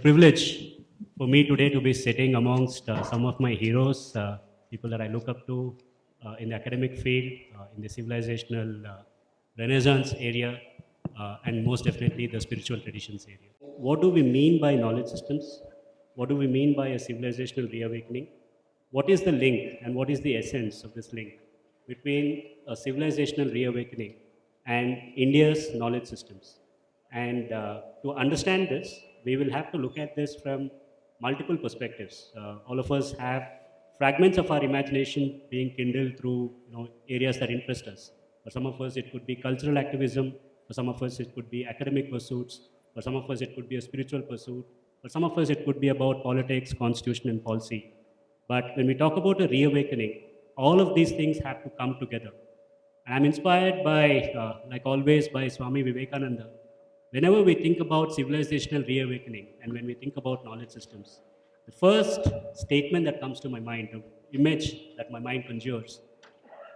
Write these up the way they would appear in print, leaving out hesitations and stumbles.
privilege for me today to be sitting amongst some of my heroes, people that I look up to in the academic field, in the civilizational renaissance area, and most definitely the spiritual traditions area. What do we mean by knowledge systems? What do we mean by a civilizational reawakening? What is the link and what is the essence of this link between a civilizational reawakening and India's knowledge systems? And to understand this, we will have to look at this from multiple perspectives. All of us have fragments of our imagination being kindled through areas that interest us. For some of us, it could be cultural activism. For some of us, it could be academic pursuits. For some of us, it could be a spiritual pursuit. For some of us, it could be about politics, constitution, and policy. But when we talk about a reawakening, all of these things have to come together. And I'm inspired by, like always, by Swami Vivekananda. Whenever we think about civilizational reawakening and when we think about knowledge systems, the first statement that comes to my mind, the image that my mind conjures,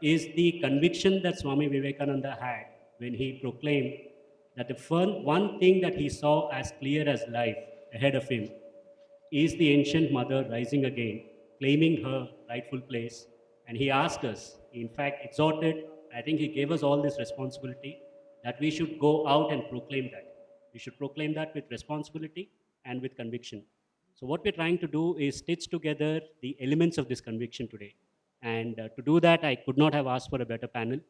is the conviction that Swami Vivekananda had when he proclaimed that the one thing that he saw as clear as life ahead of him is the ancient mother rising again, claiming her rightful place. And he asked us, he in fact exhorted, I think he gave us all this responsibility that we should go out and proclaim that. We should proclaim that with responsibility and with conviction. So, what we're trying to do is stitch together the elements of this conviction today. And to do that, I could not have asked for a better panel.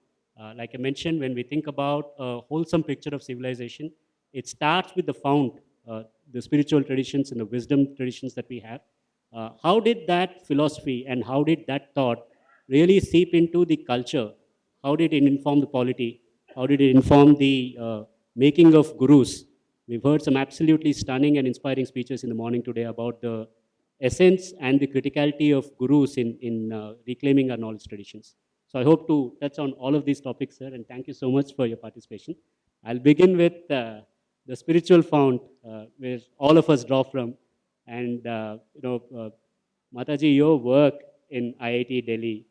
Like I mentioned, when we think about a wholesome picture of civilization, it starts with the fount, the spiritual traditions and the wisdom traditions that we have. How did that philosophy and how did that thought really seep into the culture? How did it inform the polity? How did it inform the making of gurus? We've heard some absolutely stunning and inspiring speeches in the morning today about the essence and the criticality of gurus in reclaiming our knowledge traditions. So I hope to touch on all of these topics, sir, and thank you so much for your participation. I'll begin with the spiritual fount where all of us draw from. And, Mataji, your work in IIT Delhi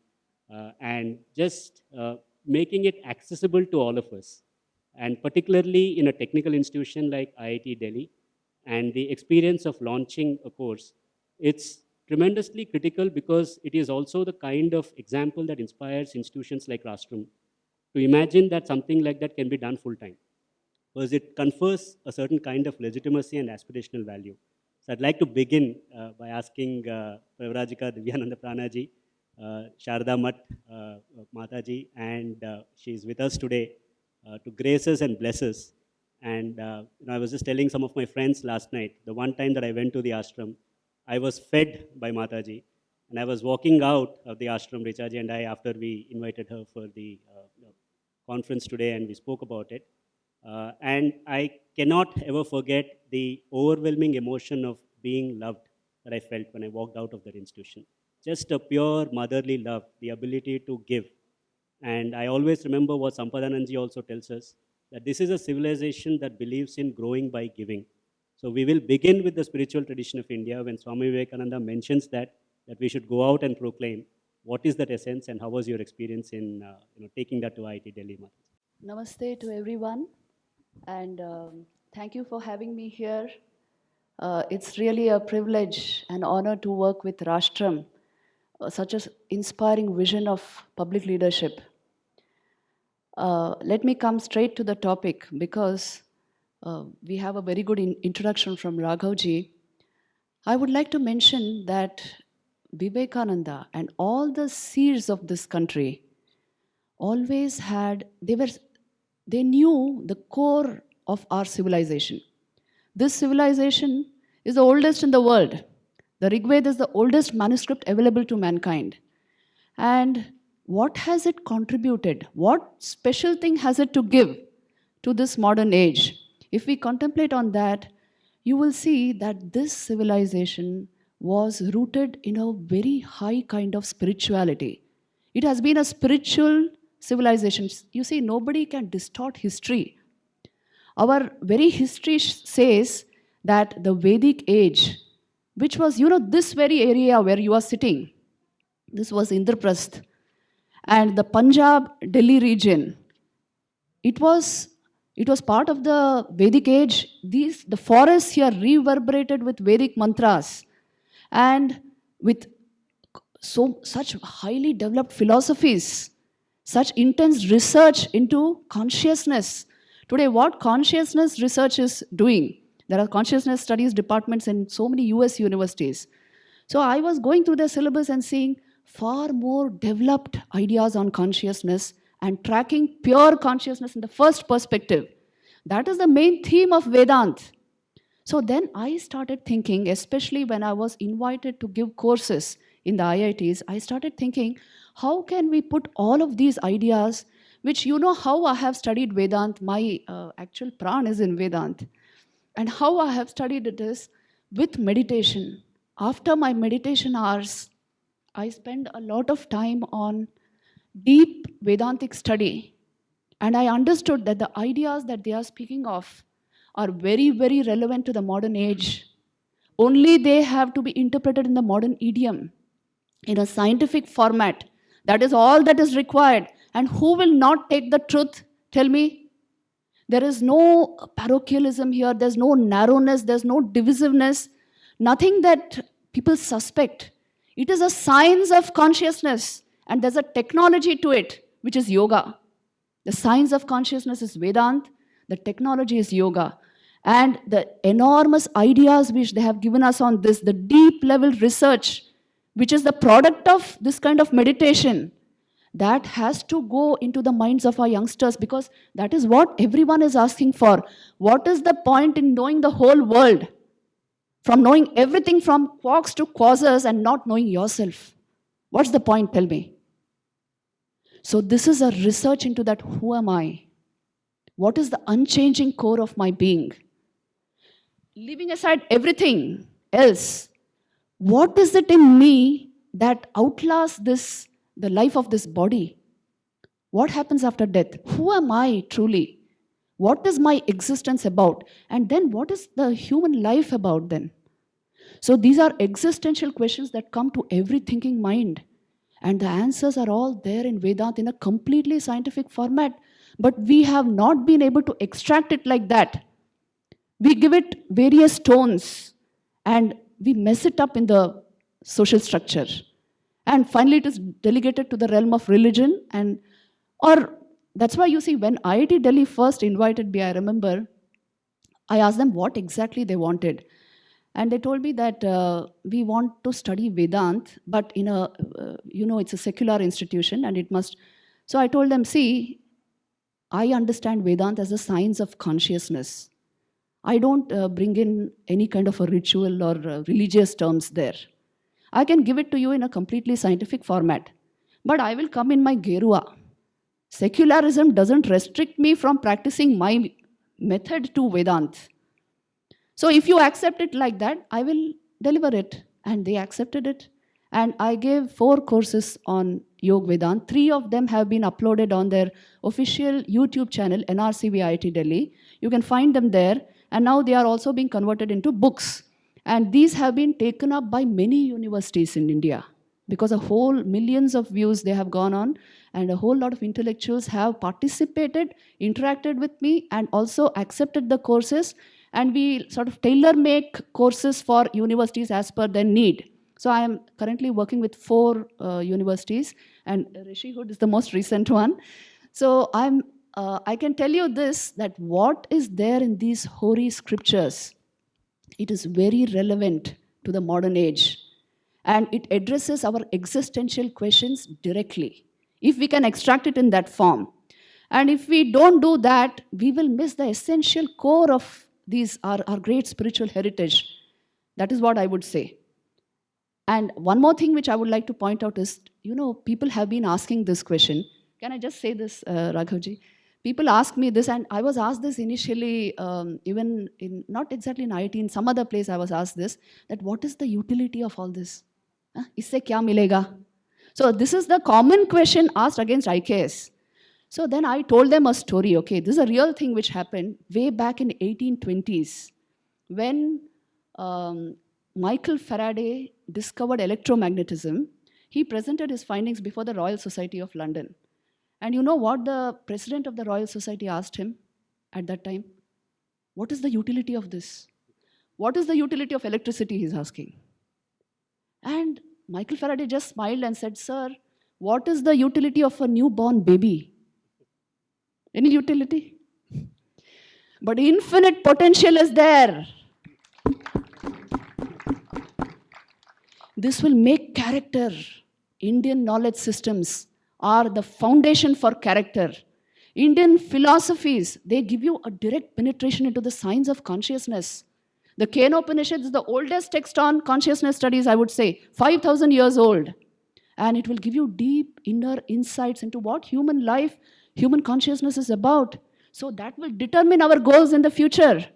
and just making it accessible to all of us, and particularly in a technical institution like IIT Delhi, and the experience of launching a course, it's tremendously critical because it is also the kind of example that inspires institutions like Rashtraam to imagine that something like that can be done full time, because it confers a certain kind of legitimacy and aspirational value. So I'd like to begin by asking Pravrajika Divyananda Pranaji, Sharda Mat Mataji, and she's with us today to grace us and bless us. And I was just telling some of my friends last night, the one time that I went to the ashram, I was fed by Mataji. And I was walking out of the ashram, Richaji and I, after we invited her for the conference today and we spoke about it. And I cannot ever forget the overwhelming emotion of being loved that I felt when I walked out of that institution. Just a pure motherly love, the ability to give. And I always remember what Sampadananji also tells us, that this is a civilization that believes in growing by giving. So we will begin with the spiritual tradition of India when Swami Vivekananda mentions that we should go out and proclaim. What is that essence and how was your experience in taking that to IIT Delhi? Namaste to everyone, and thank you for having me here. It's really a privilege and honor to work with Rashtraam, such an inspiring vision of public leadership. Let me come straight to the topic because we have a very good introduction from Raghavji. I would like to mention that Vivekananda and all the seers of this country always had, they knew the core of our civilization. This civilization is the oldest in the world. The Rig Veda is the oldest manuscript available to mankind. And what has it contributed? What special thing has it to give to this modern age? If we contemplate on that, you will see that this civilization was rooted in a very high kind of spirituality. It has been a spiritual civilization. You see, nobody can distort history. Our very history says that the Vedic age, which was, this very area where you are sitting, this was Indraprasth, and the Punjab, Delhi region, it was It was part of the Vedic age. The forests here reverberated with Vedic mantras and with such highly developed philosophies, such intense research into consciousness. Today, what consciousness research is doing, there are consciousness studies departments in so many US universities. So I was going through the syllabus and seeing far more developed ideas on consciousness and tracking pure consciousness in the first perspective. That is the main theme of Vedant. So then I started thinking, especially when I was invited to give courses in the IITs, I started thinking, how can we put all of these ideas, which you know how I have studied Vedant, my actual pran is in Vedant, and how I have studied it is with meditation. After my meditation hours, I spend a lot of time on deep Vedantic study, and I understood that the ideas that they are speaking of are very, very relevant to the modern age. Only they have to be interpreted in the modern idiom, in a scientific format. That is all that is required. And who will not take the truth? Tell me. There is no parochialism here, there's no narrowness, there's no divisiveness, nothing that people suspect. It is a science of consciousness, and there's a technology to it, which is yoga. The science of consciousness is Vedant, the technology is yoga. And the enormous ideas which they have given us on this, the deep level research, which is the product of this kind of meditation, that has to go into the minds of our youngsters, because that is what everyone is asking for. What is the point in knowing the whole world? From knowing everything from quarks to quasars and not knowing yourself. What's the point, tell me? So this is a research into that, who am I? What is the unchanging core of my being? Leaving aside everything else, what is it in me that outlasts this, the life of this body? What happens after death? Who am I truly? What is my existence about? And then what is the human life about then? So these are existential questions that come to every thinking mind. And the answers are all there in Vedanta in a completely scientific format. But we have not been able to extract it like that. We give it various tones and we mess it up in the social structure. And finally, it is delegated to the realm of religion. Or that's why you see, when IIT Delhi first invited me, I remember, I asked them what exactly they wanted. And they told me that we want to study Vedant, but in a, it's a secular institution and it must. So I told them, see, I understand Vedant as a science of consciousness. I don't bring in any kind of a ritual or religious terms there. I can give it to you in a completely scientific format, but I will come in my Gerua. Secularism doesn't restrict me from practicing my method to Vedant. So if you accept it like that, I will deliver it. And they accepted it. And I gave 4 courses on Yog Vedant. 3 of them have been uploaded on their official YouTube channel, NRCV IIT Delhi. You can find them there. And now they are also being converted into books. And these have been taken up by many universities in India, because a whole millions of views they have gone on, and a whole lot of intellectuals have participated, interacted with me, and also accepted the courses. And we sort of tailor-make courses for universities as per their need. So I am currently working with 4 universities, and Rishihood is the most recent one. So I can tell you this, that what is there in these holy scriptures, it is very relevant to the modern age. And it addresses our existential questions directly, if we can extract it in that form. And if we don't do that, we will miss the essential core of these, our great spiritual heritage. That is what I would say. And one more thing which I would like to point out is, people have been asking this question. Can I just say this, Raghavji? People ask me this, and I was asked this initially, even in, not exactly in IIT, in some other place I was asked this, that what is the utility of all this? Isse kya milega? So this is the common question asked against IKS. So then I told them a story, okay, this is a real thing which happened way back in 1820s, when Michael Faraday discovered electromagnetism. He presented his findings before the Royal Society of London. And you know what the president of the Royal Society asked him? at that time? What is the utility of this? What is the utility of electricity, he's asking. And Michael Faraday just smiled and said, Sir, what is the utility of a newborn baby? Any utility? But infinite potential is there. This will make character. Indian knowledge systems are the foundation for character. Indian philosophies, they give you a direct penetration into the science of consciousness. The Kenopanishad is the oldest text on consciousness studies, I would say, 5,000 years old. And it will give you deep inner insights into what human life, human consciousness is about. So that will determine our goals in the future.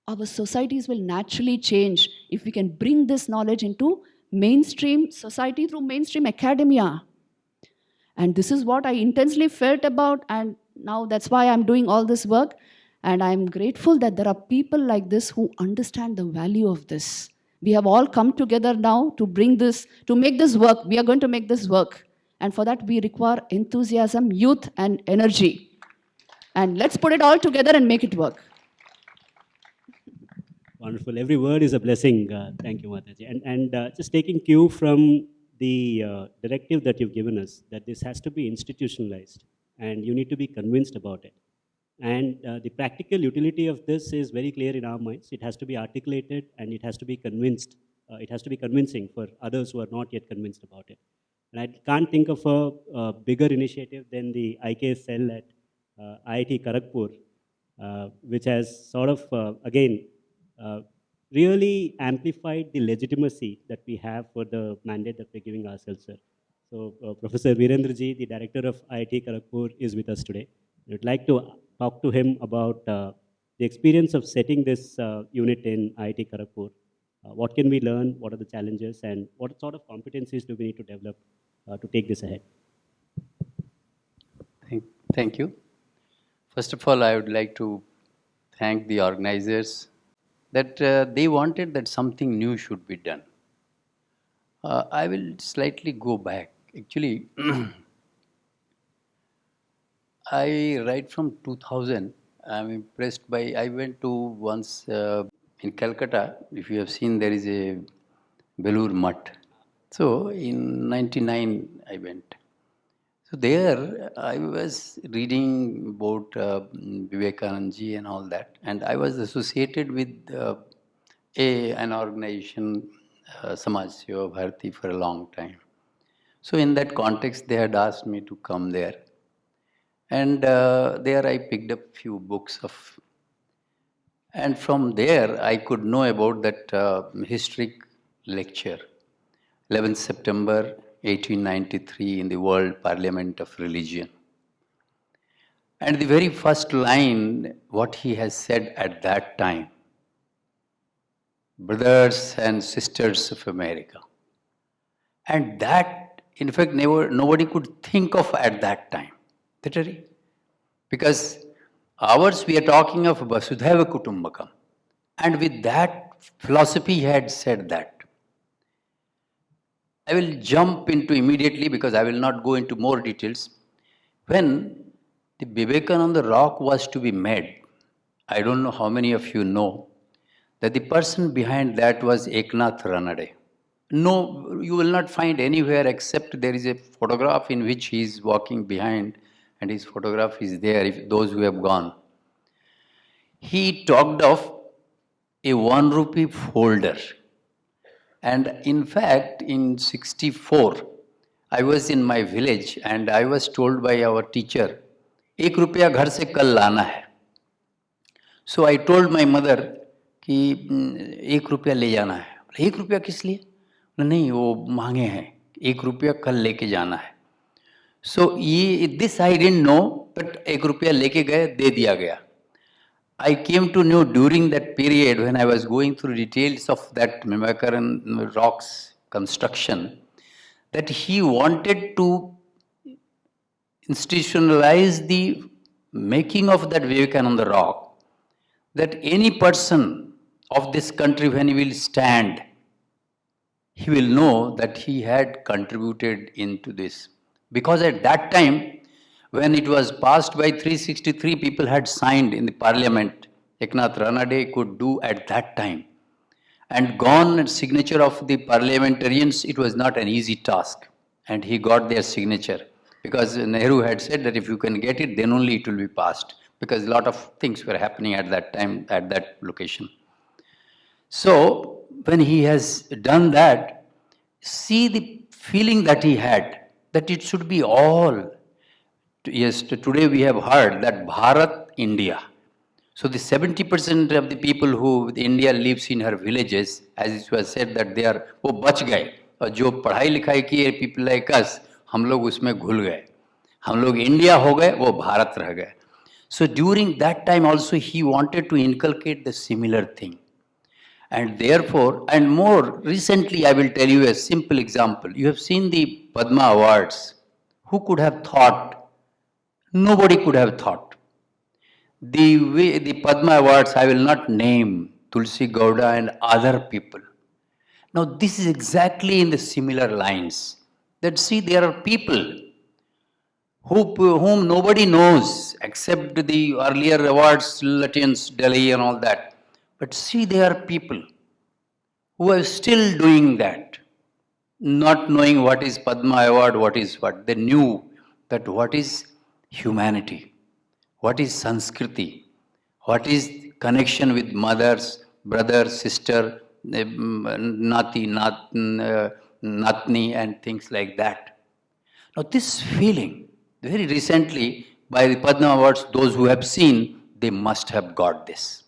Our societies will naturally change if we can bring this knowledge into mainstream society through mainstream academia. And this is what I intensely felt about, and now that's why I'm doing all this work. And I'm grateful that there are people like this who understand the value of this. We have all come together now to bring this, to make this work. We are going to make this work. And for that, we require enthusiasm, youth, and energy. And let's put it all together and make it work. Wonderful. Every word is a blessing. Thank you, Mataji. And just taking cue from the directive that you've given us, that this has to be institutionalized and you need to be convinced about it. And the practical utility of this is very clear in our minds. It has to be articulated and it has to be convinced. It has to be convincing for others who are not yet convinced about it. And I can't think of a bigger initiative than the IK cell at IIT Kharagpur, which has sort of, again, really amplified the legitimacy that we have for the mandate that we're giving ourselves, sir. So Professor Virendraji, the director of IIT Kharagpur, is with us today. We'd like to talk to him about the experience of setting this unit in IIT Kharagpur. What can we learn? What are the challenges? And what sort of competencies do we need to develop to take this ahead? Thank you. First of all, I would like to thank the organizers that they wanted that something new should be done. I will slightly go back. Actually, right from 2000, I'm impressed by, I went to once in Calcutta, if you have seen, there is a Belur Mutt. So in 99, I went. So there, I was reading about Vivekananda ji and all that, and I was associated with an organization, Samaj Seva Bharati, for a long time. So in that context, they had asked me to come there. And there I picked up few books of, and from there I could know about that historic lecture, 11th September 1893 in the World Parliament of Religion. And the very first line, what he has said at that time, brothers and sisters of America. And that, in fact, nobody could think of at that time. Literally. Because ours, we are talking of Vasudhaiva Kutumbakam. And with that philosophy, he had said that. I will jump into immediately because I will not go into more details. When the Vivekananda rock was to be made, I don't know how many of you know that the person behind that was Eknath Ranade. No, you will not find anywhere except there is a photograph in which he is walking behind and his photograph is there, if those who have gone. He talked of a 1 rupee folder. And in fact, in 64, I was in my village and I was told by our teacher, 1 rupiya ghar se kal lana hai. So I told my mother कि 1 रुपया ले जाना है. 1 रुपया किस लिए? नहीं, वो मांगे हैं, 1 रुपया कल लेके जाना है. So this I didn't know, but 1 रुपया लेके गए, दे दिया गया. I came to know during that period when I was going through details of that Vivekananda rock's construction that he wanted to institutionalize the making of that Vivekananda rock, that any person of this country, when he will stand, he will know that he had contributed into this. Because at that time, When it was passed by 363 people had signed in the parliament, Eknath Ranade could do at that time. And gone signature of the parliamentarians, it was not an easy task. And he got their signature. Because Nehru had said that if you can get it, then only it will be passed. Because a lot of things were happening at that time, at that location. So, when he has done that, see the feeling that he had, that it should be all. Yes, today we have heard that Bharat, India. So the 70% of the people who India lives in her villages, as it was said that they are, वो बच गए और जो पढ़ाई लिखाई किए people like us, हम लोग उसमें घुल गए. हम लोग India हो गए, वो भारत रह गए. So during that time also he wanted to inculcate the similar thing. And therefore, and more recently I will tell you a simple example. You have seen the Padma Awards. Who could have thought? Nobody could have thought. The Padma Awards, I will not name Tulsi Gowda and other people. Now this is exactly in the similar lines. That see, there are people whom nobody knows except the earlier awards, Latins, Delhi and all that. But see, there are people who are still doing that, not knowing what is Padma Award, what is what. They knew that what is humanity, what is Sanskriti, what is connection with mothers, brother, sister, nati, natni and things like that. Now this feeling, very recently by the Padma Awards, those who have seen, they must have got this.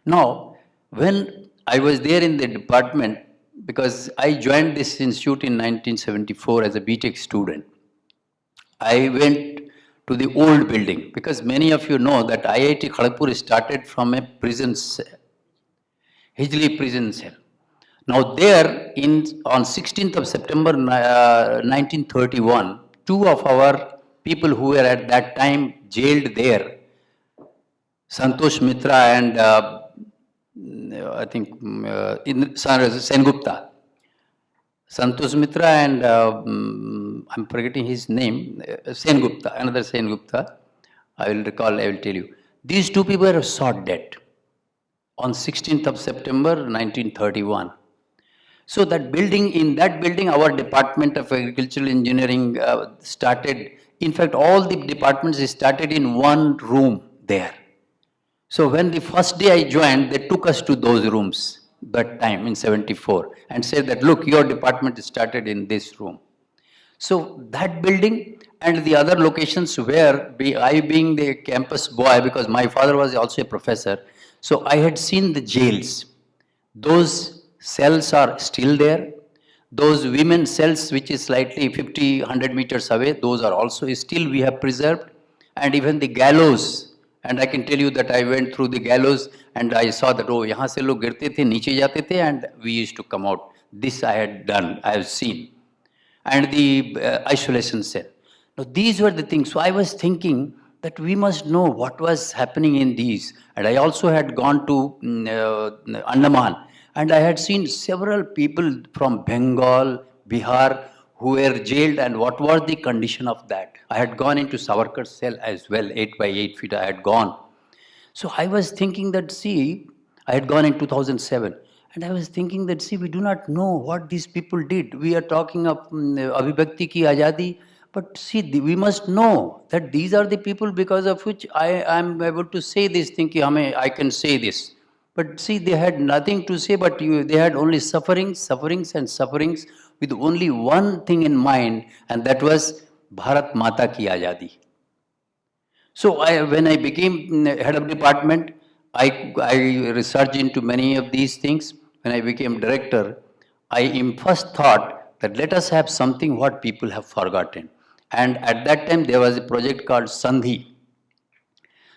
Now, when I was there in the department, because I joined this institute in 1974 as a BTech student, I went to the old building, because many of you know that IIT Kharagpur started from a prison cell, Hijli prison cell. Now there, on 16th of September 1931, two of our people who were at that time jailed there, Santosh Mitra and I think Sengupta. Santosh Mitra and I'm forgetting his name, Sengupta, another Sengupta, I will recall, I will tell you. These two people were shot dead on 16th of September 1931. So that building, in that building, our Department of Agricultural Engineering started. In fact, all the departments started in one room there. So when the first day I joined, they took us to those rooms that time in 74 and said that, look, your department started in this room. So that building and the other locations where I being the campus boy, because my father was also a professor, so I had seen the jails. Those cells are still there. Those women cells, which is slightly 50, 100 meters away, those are also still we have preserved. And even the gallows. And I can tell you that I went through the gallows and I saw that, oh, यहाँ से लोग गिरते थे, नीचे जाते थे, and we used to come out. This I had done, I have seen. And the isolation cell. Now these were the things. So I was thinking that we must know what was happening in these. And I also had gone to Andaman. And I had seen several people from Bengal, Bihar, who were jailed, and what was the condition of that. I had gone into Savarkar's cell as well, 8 by 8 feet I had gone. So I was thinking that, see, I had gone in 2007, and I was thinking that, see, we do not know what these people did. We are talking of Abhibhakti ki Azadi, but see, we must know that these are the people because of which I am able to say this thing, I can say this. But see, they had nothing to say, but they had only sufferings, sufferings and sufferings with only one thing in mind, and that was Bharat Mata ki Azadi. So when I became head of department, I researched into many of these things. When I became director, I first thought that let us have something what people have forgotten. And at that time, there was a project called Sandhi.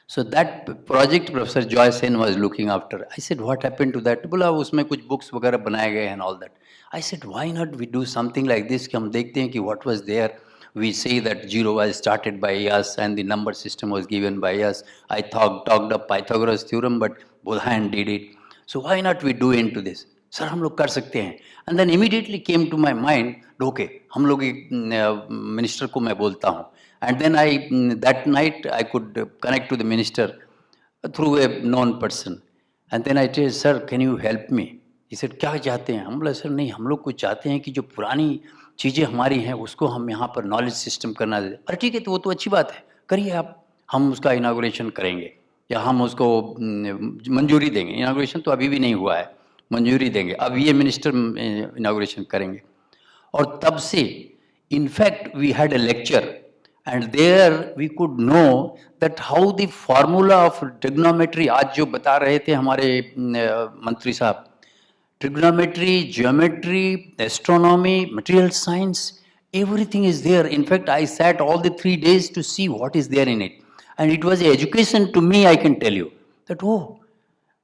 So that project Professor Joy Sen was looking after. I said, what happened to that? Bola, usme kuch books वगैरह बनाए गए and all that. I said, why not we do something like this? कि हम देखते हैं कि what was there. We say that zero was started by us and the number system was given by us. I talked up Pythagoras theorem, but Bodhayan did it. So why not we do into this? Sir हम लोग कर सकते हैं. And then immediately came to my mind, okay, हम लोग एक minister को मैं बोलता हूँ. And then that night I could connect to the minister through a known person. And then I said, sir, can you help me? He said, क्या चाहते हैं? हम बोले सर नहीं, हम लोग कुछ चाहते हैं कि जो पुरानी चीज़ें हमारी हैं उसको हम यहाँ पर नॉलेज सिस्टम करना दे. अरे ठीक है, तो वो तो अच्छी बात है, करिए आप, हम उसका इनागोरेशन करेंगे या हम उसको मंजूरी देंगे. इनागोरेशन तो अभी भी नहीं हुआ है, मंजूरी देंगे. अब ये मिनिस्टर इनागोरेशन करेंगे. और तब से in fact we had a lecture and there we could know that how the formula of trigonometry, आज जो बता रहे थे हमारे मंत्री साहब, trigonometry, geometry, astronomy, material science, everything is there. In fact, I sat all the 3 days to see what is there in it. And it was education to me, I can tell you, that oh,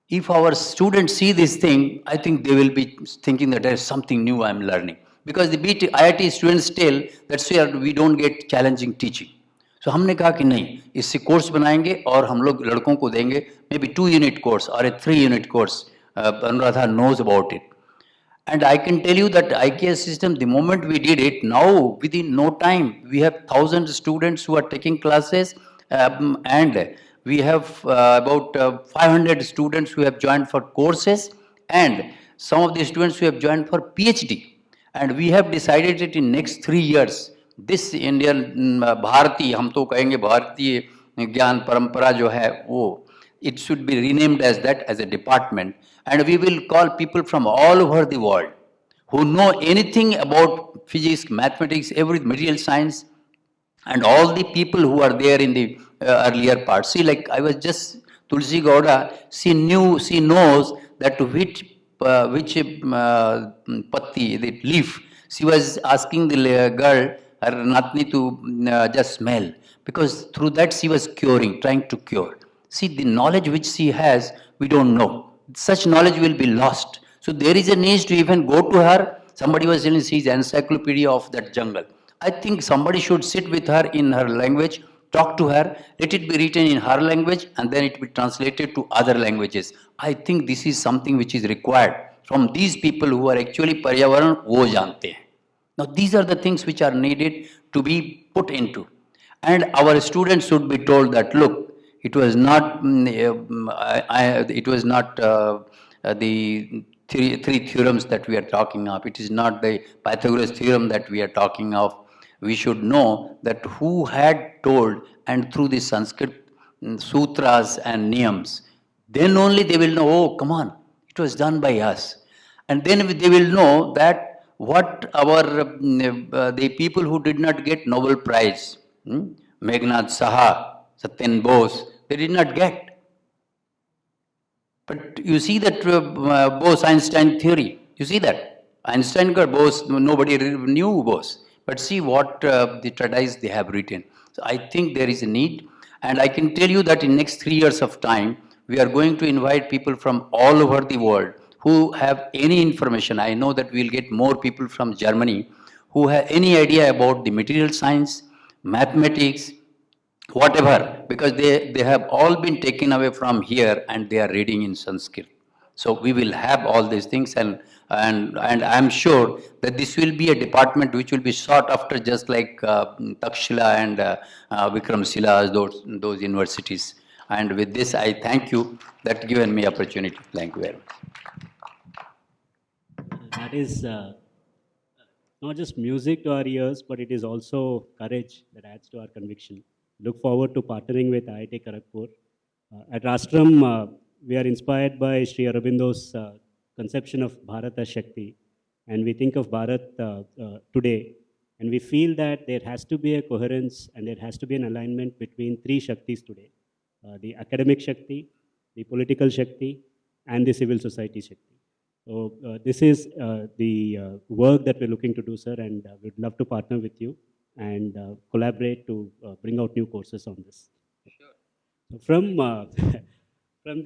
if our students see this thing, I think they will be thinking that there is something new I am learning. Because the IIT students tell that's where we don't get challenging teaching. So हमने कहा कि नहीं, इससे course बनाएंगे और हम लोग लड़कों को देंगे, maybe 2-unit course or a 3-unit course. Anuradha knows about it. And I can tell you that IKS system, the moment we did it, now within no time, we have 1,000 students who are taking classes, and we have about 500 students who have joined for courses, and some of the students who have joined for PhD. And we have decided it in next 3 years. This Indian Bharati, हम तो कहेंगे भारतीय ज्ञान परंपरा जो है वो, it should be renamed as that, as a department. And we will call people from all over the world who know anything about physics, mathematics, every material science, and all the people who are there in the earlier part. See, like I was just, Tulsi Gowda, she knows that which patti, the leaf, she was asking the girl, her Natni, to just smell, because through that she was curing, trying to cure. See, the knowledge which she has, we don't know. Such knowledge will be lost. So there is a need to even go to her. Somebody was telling she's encyclopedia of that jungle. I think somebody should sit with her in her language, talk to her, let it be written in her language, and then it be translated to other languages. I think this is something which is required from these people who are actually Paryavaran wo jante hain. Now these are the things which are needed to be put into. And our students should be told that, look, it was not, the three theorems that we are talking of. It is not the Pythagoras theorem that we are talking of. We should know that who had told, and through the Sanskrit sutras and niyams, then only they will know, oh, come on, it was done by us. And then they will know that what our, the people who did not get Nobel Prize, Meghnad Saha, Satyen Bose, they did not get. But you see that Bose-Einstein theory, you see that? Einstein got Bose, nobody knew Bose. But see what the treatise they have written. So I think there is a need. And I can tell you that in next 3 years of time, we are going to invite people from all over the world who have any information. I know that we'll get more people from Germany who have any idea about the material science, mathematics, whatever, because they have all been taken away from here and they are reading in Sanskrit. So we will have all these things, and I'm sure that this will be a department which will be sought after, just like Takshila and Vikramshila, those universities. And with this, I thank you that given me opportunity. Thank you very much. That is not just music to our ears, but it is also courage that adds to our conviction. Look forward to partnering with IIT Kharagpur. At Rashtraam, we are inspired by Sri Aurobindo's conception of Bharat as Shakti. And we think of Bharat today, and we feel that there has to be a coherence and there has to be an alignment between three Shaktis today. The academic Shakti, the political Shakti, and the civil society Shakti. So this is the work that we're looking to do, sir, and we'd love to partner with you and collaborate to bring out new courses on this. Sure. So from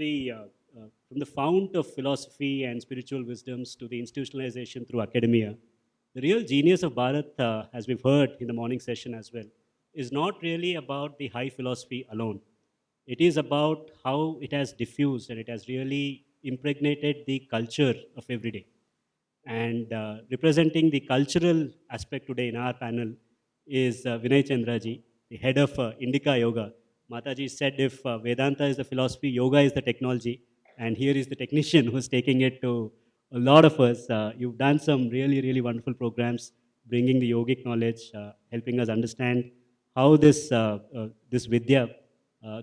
the fount of philosophy and spiritual wisdoms to the institutionalization through academia, the real genius of Bharat, as we've heard in the morning session as well, is not really about the high philosophy alone. It is about how it has diffused and it has really impregnated the culture of every day. And representing the cultural aspect today in our panel is Vinay Chandraji, the head of Indica Yoga. Mataji said if Vedanta is the philosophy, yoga is the technology, and here is the technician who's taking it to a lot of us. You've done some really, really wonderful programs, bringing the yogic knowledge, helping us understand how this Vidya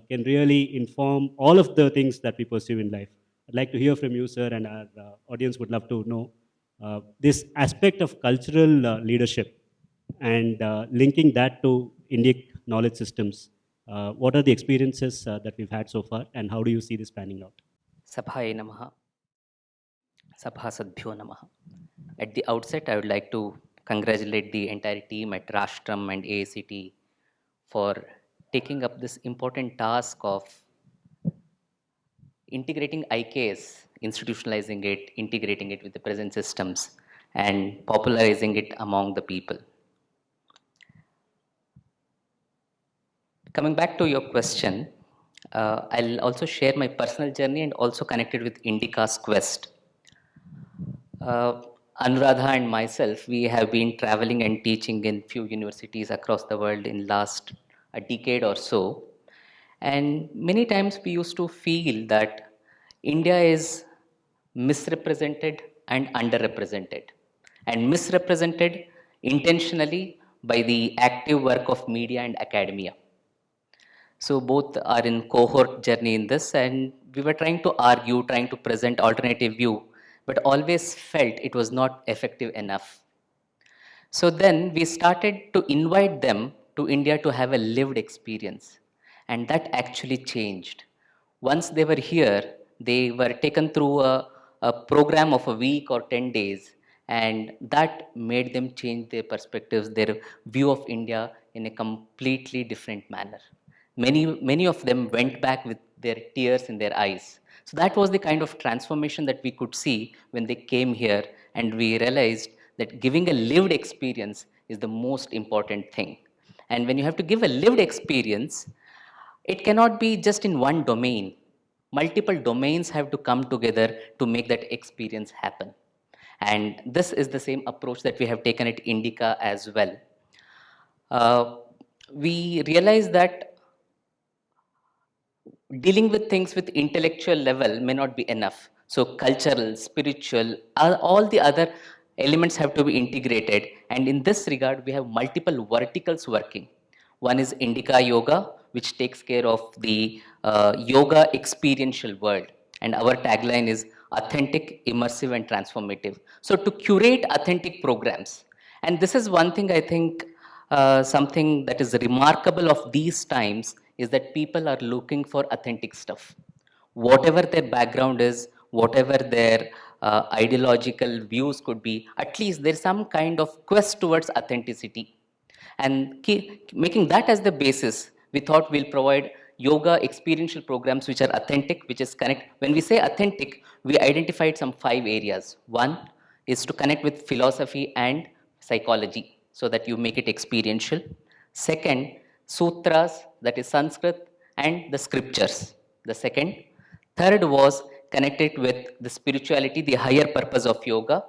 can really inform all of the things that we pursue in life. I'd like to hear from you, sir, and our audience would love to know this aspect of cultural leadership and linking that to Indic knowledge systems. What are the experiences that we've had so far, and how do you see this panning out? Sabhaye Namaha, Sabhasadbhyo Namaha. At the outset, I would like to congratulate the entire team at Rashtram and AACT for taking up this important task of integrating IKS, institutionalizing it, integrating it with the present systems, and popularizing it among the people. Coming back to your question, I'll also share my personal journey and also connected with Indica's quest. Anuradha and myself, we have been traveling and teaching in few universities across the world in last a decade or so. And many times we used to feel that India is misrepresented and underrepresented. And misrepresented intentionally by the active work of media and academia. So both are in cohort journey in this, and we were trying to argue, trying to present alternative view, but always felt it was not effective enough. So then we started to invite them to India to have a lived experience, and that actually changed. Once they were here, they were taken through a program of a week or 10 days, and that made them change their perspectives, their view of India in a completely different manner. Many of them went back with their tears in their eyes. So that was the kind of transformation that we could see when they came here, and we realized that giving a lived experience is the most important thing. And when you have to give a lived experience, it cannot be just in one domain. Multiple domains have to come together to make that experience happen. And this is the same approach that we have taken at Indica as well. We realize that dealing with things with intellectual level may not be enough. So cultural, spiritual, all the other elements have to be integrated. And in this regard, we have multiple verticals working. One is Indica Yoga, which takes care of the yoga experiential world. And our tagline is authentic, immersive, and transformative. So to curate authentic programs. And this is one thing I think something that is remarkable of these times is that people are looking for authentic stuff. Whatever their background is, whatever their ideological views could be, at least there's some kind of quest towards authenticity. And making that as the basis, we thought we'll provide yoga experiential programs which are authentic, which is connect. When we say authentic, we identified some 5 areas. One is to connect with philosophy and psychology so that you make it experiential. Second, sutras, that is Sanskrit, and the scriptures. The second. Third was connected with the spirituality, the higher purpose of yoga.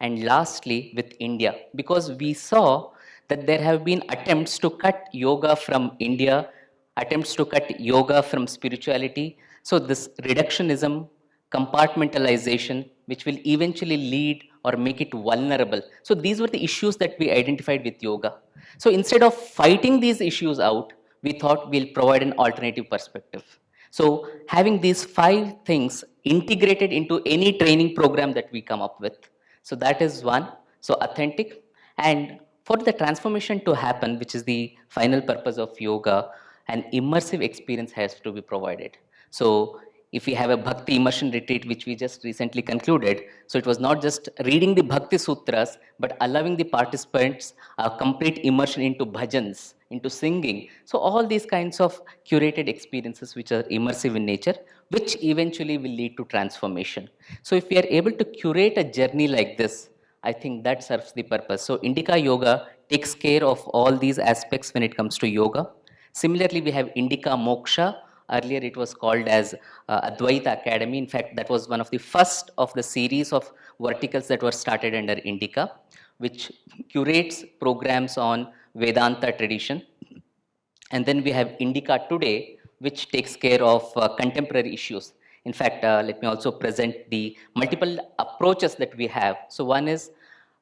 And lastly, with India, because we saw that there have been attempts to cut yoga from India, attempts to cut yoga from spirituality. So this reductionism, compartmentalization, which will eventually lead or make it vulnerable. So these were the issues that we identified with yoga. So instead of fighting these issues out, we thought we'll provide an alternative perspective. So having these 5 things integrated into any training program that we come up with. So that is one. So authentic. And for the transformation to happen, which is the final purpose of yoga, an immersive experience has to be provided. So if we have a Bhakti immersion retreat, which we just recently concluded, so it was not just reading the Bhakti Sutras, but allowing the participants a complete immersion into bhajans, into singing. So all these kinds of curated experiences which are immersive in nature, which eventually will lead to transformation. So if we are able to curate a journey like this, I think that serves the purpose. So Indica Yoga takes care of all these aspects when it comes to yoga. Similarly, we have Indica Moksha, Earlier it was called as Advaita Academy. In fact, that was one of the first of the series of verticals that were started under Indica, which curates programs on Vedanta tradition. And then we have Indica Today, which takes care of contemporary issues. In fact, let me also present the multiple approaches that we have. So one is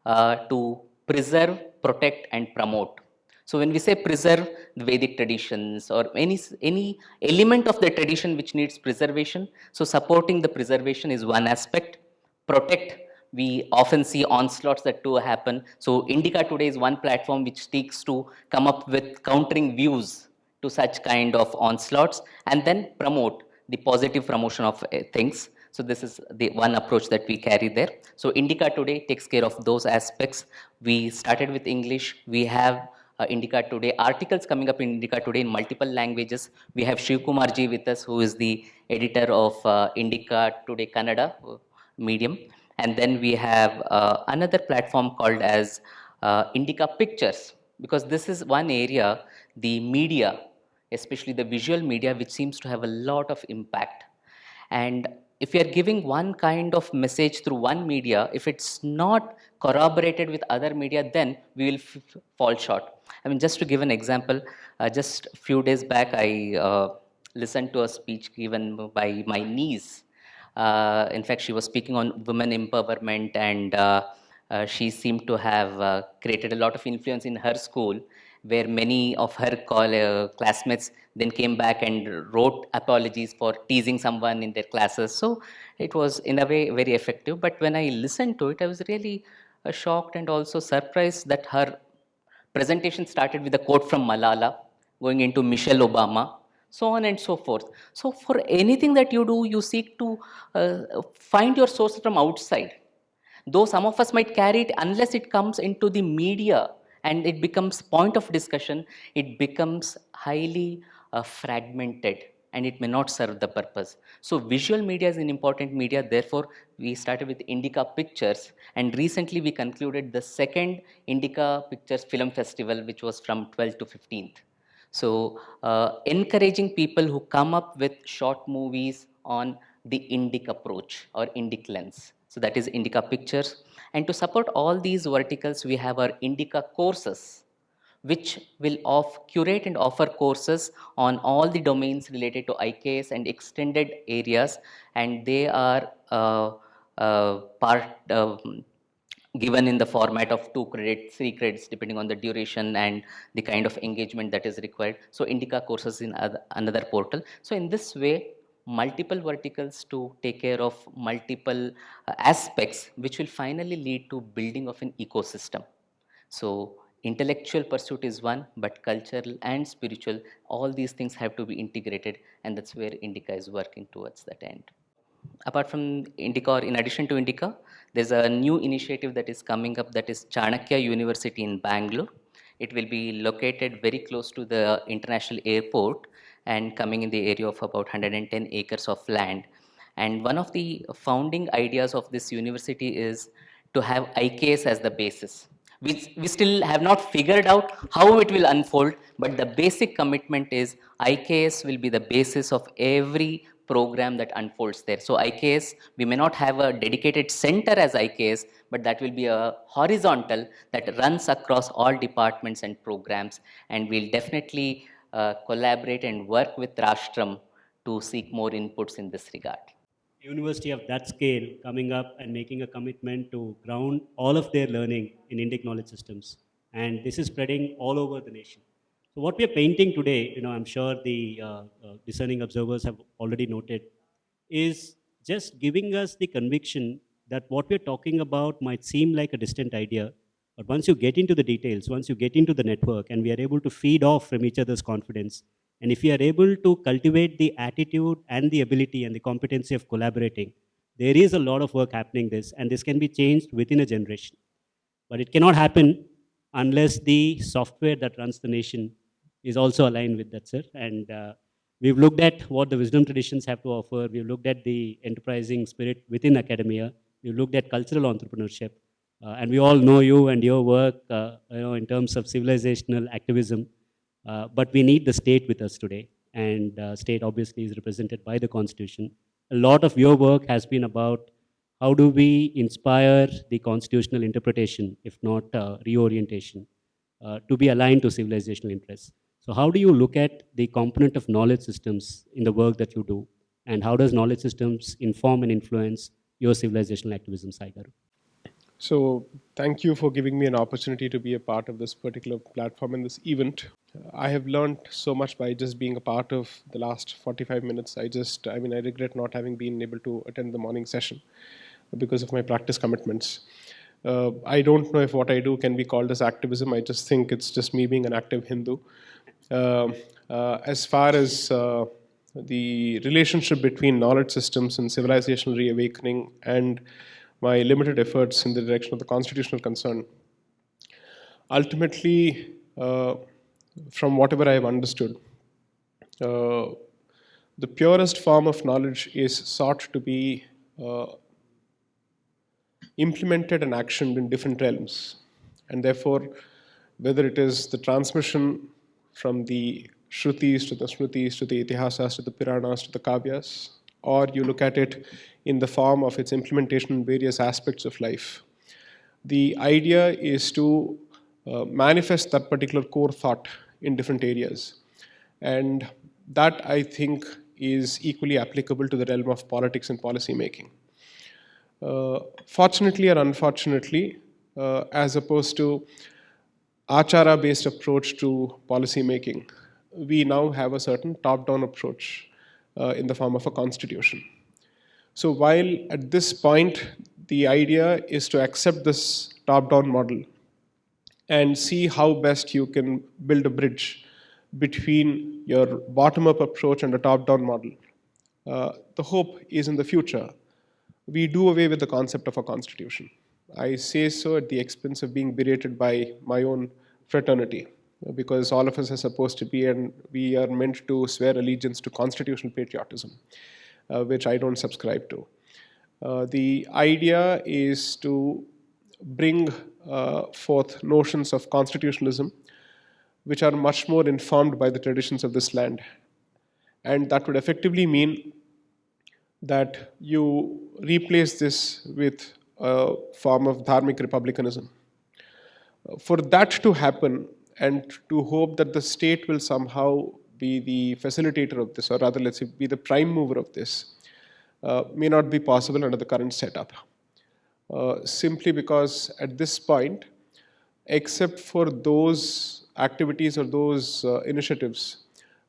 to preserve, protect, and promote. So when we say preserve the Vedic traditions or any element of the tradition which needs preservation, so supporting the preservation is one aspect. Protect, we often see onslaughts that do happen. So Indica Today is one platform which seeks to come up with countering views to such kind of onslaughts, and then promote the positive promotion of things. So this is the one approach that we carry there. So Indica Today takes care of those aspects. We started with English. We have Indica Today articles coming up in Indica Today in multiple languages. We have Shiv Kumar ji with us, who is the editor of Indica Today Kannada medium. And then we have another platform called as Indica Pictures, because this is one area, the media, especially the visual media, which seems to have a lot of impact. And if you are giving one kind of message through one media, if it's not corroborated with other media, then we will fall short. I mean, just to give an example, just a few days back, I listened to a speech given by my niece. In fact, she was speaking on women empowerment, and she seemed to have created a lot of influence in her school, where many of her classmates then came back and wrote apologies for teasing someone in their classes. So it was in a way very effective. But when I listened to it, I was really shocked and also surprised that her presentation started with a quote from Malala, going into Michelle Obama, so on and so forth. So for anything that you do, you seek to find your source from outside. Though some of us might carry it, unless it comes into the media and it becomes point of discussion, it becomes highly fragmented and it may not serve the purpose. So visual media is an important media. Therefore, we started with Indica Pictures, and recently we concluded the second Indica Pictures Film Festival, which was from 12th to 15th. So encouraging people who come up with short movies on the Indic approach or Indic lens. So that is Indica Pictures. And to support all these verticals, we have our Indica courses, which will curate and offer courses on all the domains related to IKS and extended areas. And they are given in the format of 2 credits, 3 credits, depending on the duration and the kind of engagement that is required. So Indica courses in another portal. So in this way, multiple verticals to take care of multiple aspects, which will finally lead to building of an ecosystem. So intellectual pursuit is one, but cultural and spiritual, all these things have to be integrated, and that's where Indica is working towards that end. Apart from Indica, or in addition to Indica, there's a new initiative that is coming up, that is Chanakya University in Bangalore. It will be located very close to the international airport and coming in the area of about 110 acres of land. And one of the founding ideas of this university is to have IKS as the basis. We still have not figured out how it will unfold, but the basic commitment is IKS will be the basis of every program that unfolds there. So IKS, we may not have a dedicated center as IKS, but that will be a horizontal that runs across all departments and programs, and we'll definitely collaborate and work with Rashtram to seek more inputs in this regard. University of that scale coming up and making a commitment to ground all of their learning in Indic knowledge systems. And this is spreading all over the nation. So what we are painting today, I'm sure the discerning observers have already noted, is just giving us the conviction that what we're talking about might seem like a distant idea, but once you get into the details, once you get into the network, and we are able to feed off from each other's confidence, and if we are able to cultivate the attitude and the ability and the competency of collaborating, there is a lot of work happening this, and this can be changed within a generation. But it cannot happen unless the software that runs the nation is also aligned with that, sir. And we've looked at what the wisdom traditions have to offer. We've looked at the enterprising spirit within academia. We've looked at cultural entrepreneurship. And we all know you and your work in terms of civilizational activism. But we need the state with us today. and state obviously is represented by the constitution. A lot of your work has been about how do we inspire the constitutional interpretation, if not reorientation, to be aligned to civilizational interests. So how do you look at the component of knowledge systems in the work that you do, and how does knowledge systems inform and influence your civilizational activism, Saigaru? So, thank you for giving me an opportunity to be a part of this particular platform and this event. I have learned so much by just being a part of the last 45 minutes. I regret not having been able to attend the morning session because of my practice commitments. I don't know if what I do can be called as activism. I just think it's just me being an active Hindu. As far as the relationship between knowledge systems and civilizational reawakening and my limited efforts in the direction of the constitutional concern, ultimately, from whatever I have understood, the purest form of knowledge is sought to be implemented and actioned in different realms. And therefore, whether it is the transmission from the Shrutis to the Smritis to the Itihasas to the Puranas to the Kavyas, or you look at it in the form of its implementation in various aspects of life, the idea is to manifest that particular core thought in different areas. And that, I think, is equally applicable to the realm of politics and policy making. Fortunately or unfortunately, as opposed to achara-based approach to policy making, we now have a certain top-down approach in the form of a constitution. So while at this point, the idea is to accept this top-down model and see how best you can build a bridge between your bottom-up approach and a top-down model. The hope is in the future, we do away with the concept of a constitution. I say so at the expense of being berated by my own fraternity, because all of us are supposed to be, and we are meant to swear allegiance to constitutional patriotism, which I don't subscribe to. The idea is to bring forth notions of constitutionalism, which are much more informed by the traditions of this land. And that would effectively mean that you replace this with a form of dharmic republicanism. For that to happen, and to hope that the state will somehow be the facilitator of this, or rather, let's say, be the prime mover of this, may not be possible under the current setup. Simply because at this point, except for those activities or those initiatives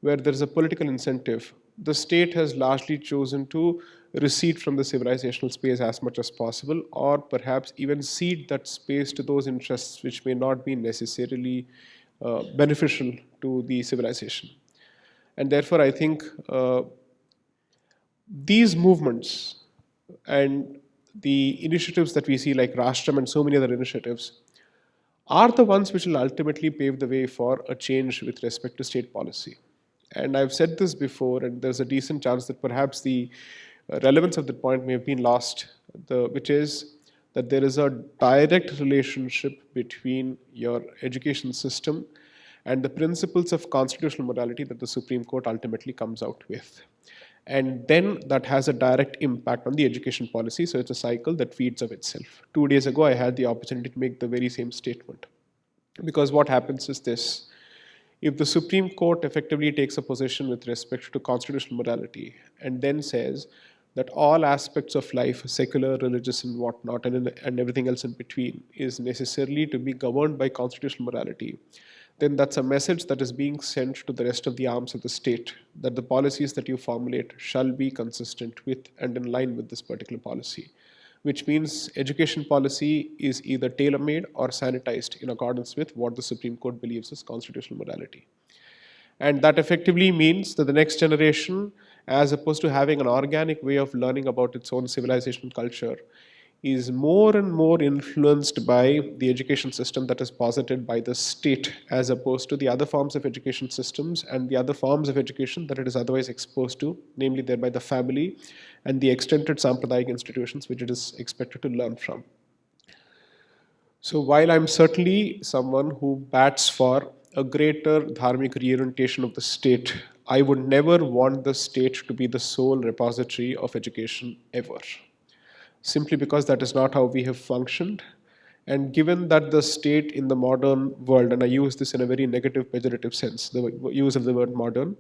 where there is a political incentive, the state has largely chosen to recede from the civilizational space as much as possible, or perhaps even cede that space to those interests which may not be necessarily beneficial to the civilization. And therefore, I think these movements and the initiatives that we see, like Rashtram and so many other initiatives, are the ones which will ultimately pave the way for a change with respect to state policy. And I've said this before, and there's a decent chance that perhaps the relevance of the point may have been lost, which is that there is a direct relationship between your education system and the principles of constitutional morality that the Supreme Court ultimately comes out with. And then that has a direct impact on the education policy, so it's a cycle that feeds of itself. 2 days ago, I had the opportunity to make the very same statement. Because what happens is this: if the Supreme Court effectively takes a position with respect to constitutional morality and then says that all aspects of life, secular, religious, and whatnot, and everything else in between, is necessarily to be governed by constitutional morality, then that's a message that is being sent to the rest of the arms of the state, that the policies that you formulate shall be consistent with and in line with this particular policy, which means education policy is either tailor-made or sanitized in accordance with what the Supreme Court believes is constitutional morality. And that effectively means that the next generation, as opposed to having an organic way of learning about its own civilizational culture, is more and more influenced by the education system that is posited by the state, as opposed to the other forms of education systems and the other forms of education that it is otherwise exposed to, namely thereby the family and the extended Sampradayik institutions which it is expected to learn from. So while I'm certainly someone who bats for a greater dharmic reorientation of the state. I would never want the state to be the sole repository of education ever, simply because that is not how we have functioned. And given that the state in the modern world, and I use this in a very negative, pejorative sense, the use of the word modern,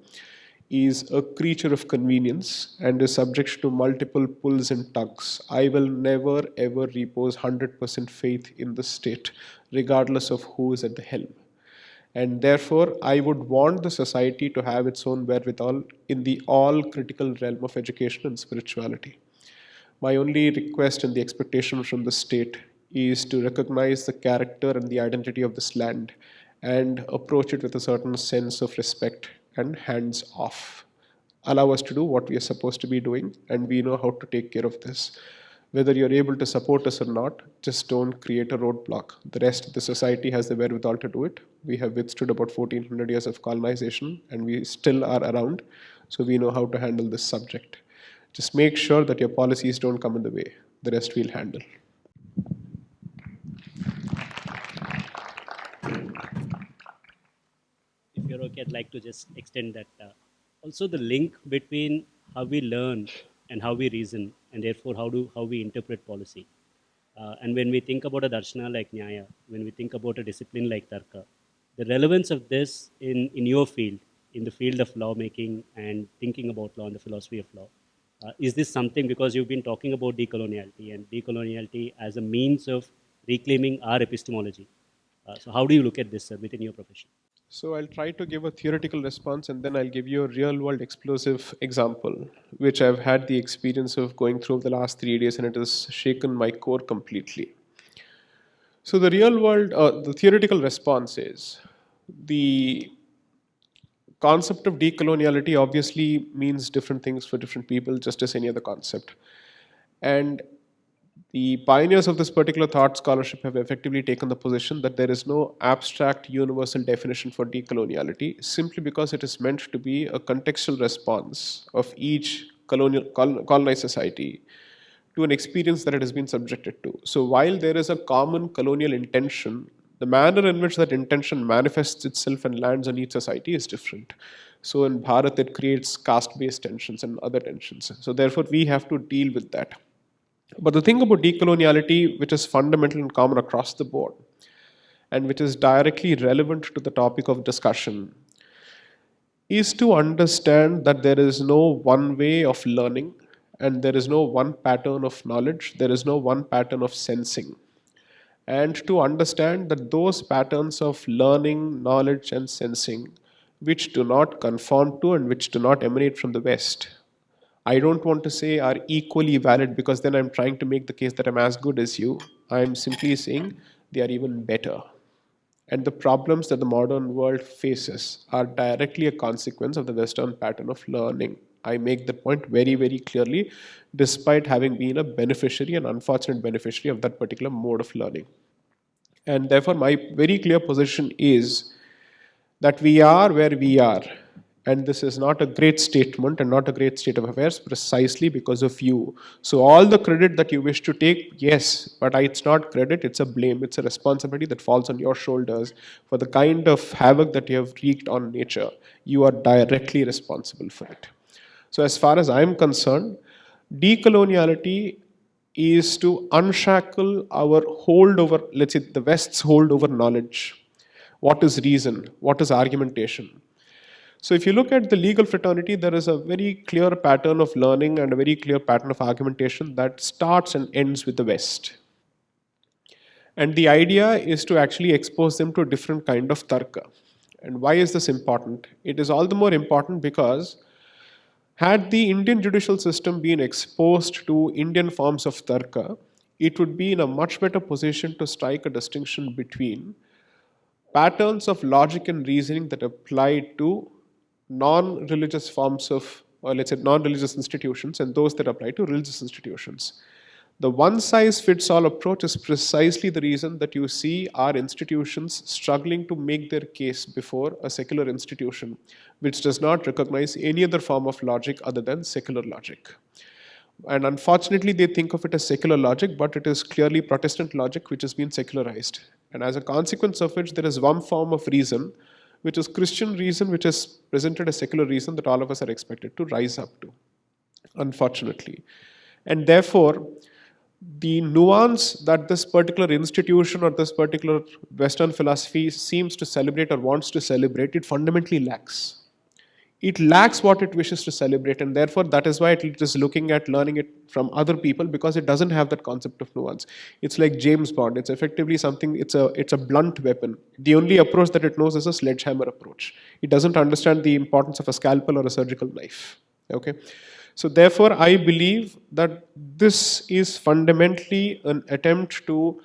is a creature of convenience and is subject to multiple pulls and tugs. I will never ever repose 100% faith in the state, regardless of who is at the helm. And therefore, I would want the society to have its own wherewithal in the all critical realm of education and spirituality. My only request and the expectation from the state is to recognize the character and the identity of this land and approach it with a certain sense of respect and hands off. Allow us to do what we are supposed to be doing, and we know how to take care of this. Whether you're able to support us or not, just don't create a roadblock. The rest of the society has the wherewithal to do it. We have withstood about 1400 years of colonization, and we still are around, so we know how to handle this subject. Just make sure that your policies don't come in the way. The rest we'll handle. If you're okay, I'd like to just extend that. Also, the link between how we learn and how we reason, and therefore how we interpret policy. And when we think about a darshana like Nyaya, when we think about a discipline like Tarka, the relevance of this in your field, in the field of lawmaking and thinking about law and the philosophy of law, is this something, because you've been talking about decoloniality and decoloniality as a means of reclaiming our epistemology. So how do you look at this, sir, within your profession? So I'll try to give a theoretical response, and then I'll give you a real-world explosive example, which I've had the experience of going through the last 3 days, and it has shaken my core completely. So the the theoretical response is, the concept of decoloniality obviously means different things for different people, just as any other concept. And the pioneers of this particular thought scholarship have effectively taken the position that there is no abstract universal definition for decoloniality, simply because it is meant to be a contextual response of each colonized society to an experience that it has been subjected to. So while there is a common colonial intention, the manner in which that intention manifests itself and lands on each society is different. So in Bharat, it creates caste-based tensions and other tensions. So therefore, we have to deal with that. But the thing about decoloniality, which is fundamental and common across the board, and which is directly relevant to the topic of discussion, is to understand that there is no one way of learning, and there is no one pattern of knowledge, there is no one pattern of sensing. And to understand that those patterns of learning, knowledge, and sensing, which do not conform to and which do not emanate from the West, I don't want to say are equally valid, because then I'm trying to make the case that I'm as good as you. I'm simply saying they are even better. And the problems that the modern world faces are directly a consequence of the Western pattern of learning. I make the point very, very clearly, despite having been a beneficiary, an unfortunate beneficiary of that particular mode of learning. And therefore, my very clear position is that we are where we are. And this is not a great statement and not a great state of affairs precisely because of you. So all the credit that you wish to take, yes, but it's not credit, it's a blame, it's a responsibility that falls on your shoulders for the kind of havoc that you have wreaked on nature. You are directly responsible for it. So as far as I'm concerned, decoloniality is to unshackle our hold over, let's say, the West's hold over knowledge. What is reason? What is argumentation? So if you look at the legal fraternity, there is a very clear pattern of learning and a very clear pattern of argumentation that starts and ends with the West. And the idea is to actually expose them to a different kind of tarka. And why is this important? It is all the more important because had the Indian judicial system been exposed to Indian forms of tarka, it would be in a much better position to strike a distinction between patterns of logic and reasoning that apply to non-religious forms of, or let's say non-religious institutions, and those that apply to religious institutions. The one-size-fits-all approach is precisely the reason that you see our institutions struggling to make their case before a secular institution, which does not recognize any other form of logic other than secular logic. And unfortunately, they think of it as secular logic, but it is clearly Protestant logic which has been secularized. And as a consequence of which, there is one form of reason which is Christian reason, which is presented as secular reason that all of us are expected to rise up to, unfortunately. And therefore, the nuance that this particular institution or this particular Western philosophy seems to celebrate or wants to celebrate, it fundamentally lacks. It lacks what it wishes to celebrate, and therefore that is why it is looking at learning it from other people, because it doesn't have that concept of nuance. It's like James Bond. It's effectively something. It's a blunt weapon. The only approach that it knows is a sledgehammer approach. It doesn't understand the importance of a scalpel or a surgical knife. Okay, so therefore I believe that this is fundamentally an attempt to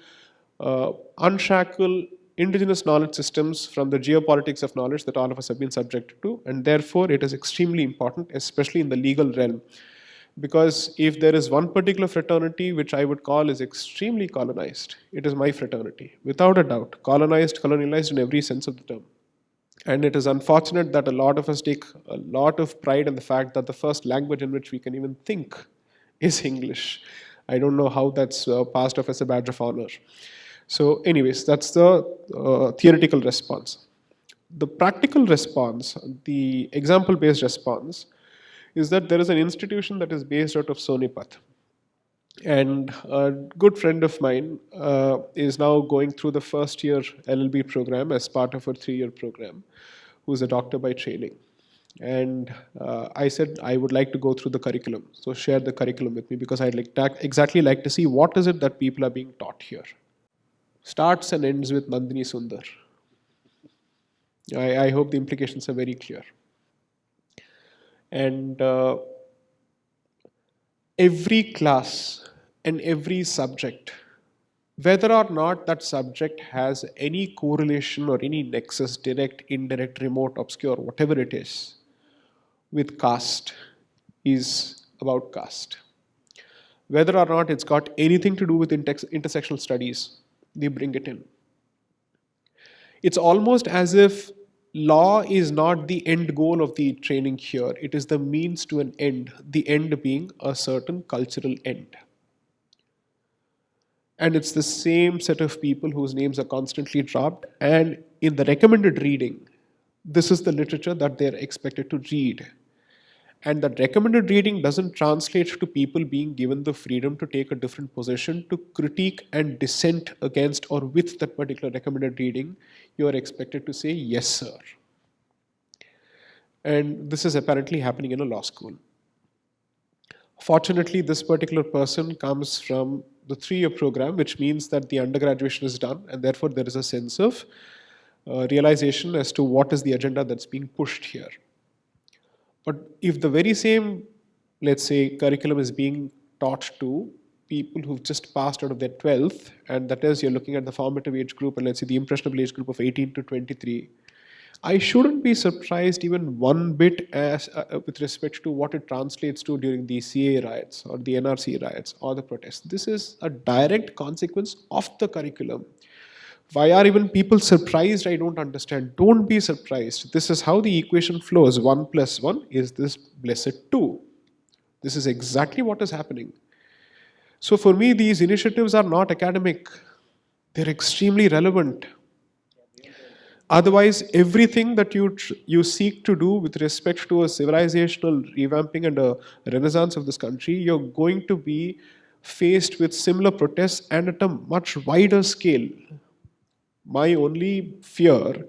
unshackle indigenous knowledge systems from the geopolitics of knowledge that all of us have been subjected to, and therefore it is extremely important, especially in the legal realm. Because if there is one particular fraternity which I would call is extremely colonized, it is my fraternity, without a doubt, colonized, colonialized in every sense of the term. And it is unfortunate that a lot of us take a lot of pride in the fact that the first language in which we can even think is English. I don't know how that's passed off as a badge of honor. So anyways, that's the theoretical response. The practical response, the example-based response, is that there is an institution that is based out of Sonipat. And a good friend of mine is now going through the first year LLB program as part of her 3-year program, who's a doctor by training. And I said I would like to go through the curriculum. So share the curriculum with me, because I'd exactly like to see what is it that people are being taught here. Starts and ends with Nandini Sundar. I hope the implications are very clear. And every class and every subject, whether or not that subject has any correlation or any nexus, direct, indirect, remote, obscure, whatever it is, with caste, is about caste. Whether or not it's got anything to do with intersectional studies, they bring it in. It's almost as if law is not the end goal of the training here. It is the means to an end, the end being a certain cultural end. And it's the same set of people whose names are constantly dropped. And in the recommended reading, this is the literature that they're expected to read. And that recommended reading doesn't translate to people being given the freedom to take a different position, to critique and dissent against or with that particular recommended reading. You are expected to say, yes, sir. And this is apparently happening in a law school. Fortunately, this particular person comes from the 3-year program, which means that the undergraduation is done, and therefore there is a sense of realization as to what is the agenda that's being pushed here. But if the very same, let's say, curriculum is being taught to people who've just passed out of their 12th, and that is, you're looking at the formative age group, and let's say the impressionable age group of 18 to 23, I shouldn't be surprised even one bit as with respect to what it translates to during the CA riots or the NRC riots or the protests. This is a direct consequence of the curriculum. Why are even people surprised? I don't understand. Don't be surprised. This is how the equation flows. 1 plus 1 is this blessed 2. This is exactly what is happening. So for me, these initiatives are not academic. They're extremely relevant. Otherwise, everything that you seek to do with respect to a civilizational revamping and a renaissance of this country, you're going to be faced with similar protests and at a much wider scale. My only fear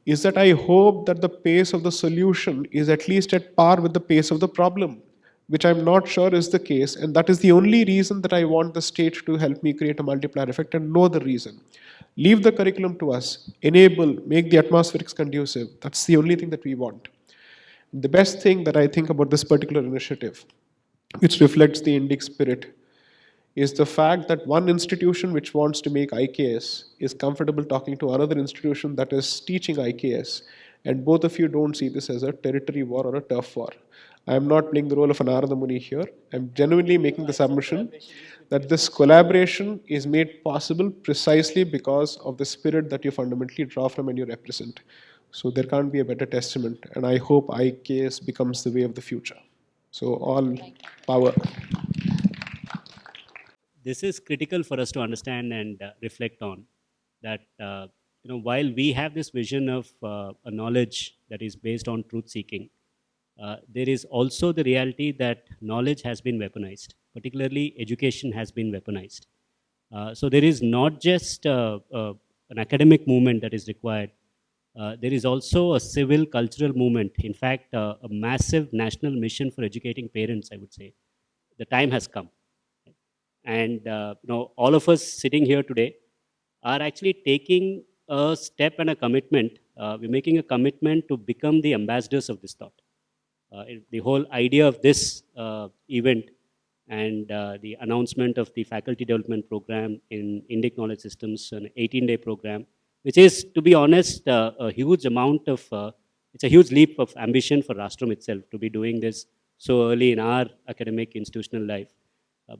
is that I hope that the pace of the solution is at least at par with the pace of the problem, which I'm not sure is the case. And that is the only reason that I want the state to help me create a multiplier effect, and no other reason. Leave the curriculum to us, enable, make the atmospherics conducive. That's the only thing that we want. The best thing that I think about this particular initiative, which reflects the Indic spirit, is the fact that one institution which wants to make IKS is comfortable talking to another institution that is teaching IKS, and both of you don't see this as a territory war or a turf war. I am not playing the role of an Narada Muni here. I'm genuinely making the submission that this collaboration is made possible precisely because of the spirit that you fundamentally draw from and you represent. So there can't be a better testament, and I hope IKS becomes the way of the future. So all power. This is critical for us to understand and reflect on, that while we have this vision of a knowledge that is based on truth seeking, there is also the reality that knowledge has been weaponized, particularly education has been weaponized. So there is not just an academic movement that is required. There is also a civil cultural movement. In fact, a massive national mission for educating parents, I would say. The time has come. And all of us sitting here today are actually taking a step and a commitment. We're making a commitment to become the ambassadors of this thought. The whole idea of this event and the announcement of the faculty development program in Indic Knowledge Systems, an 18-day program, which is, to be honest, a huge amount of, it's a huge leap of ambition for Rastram itself to be doing this so early in our academic institutional life.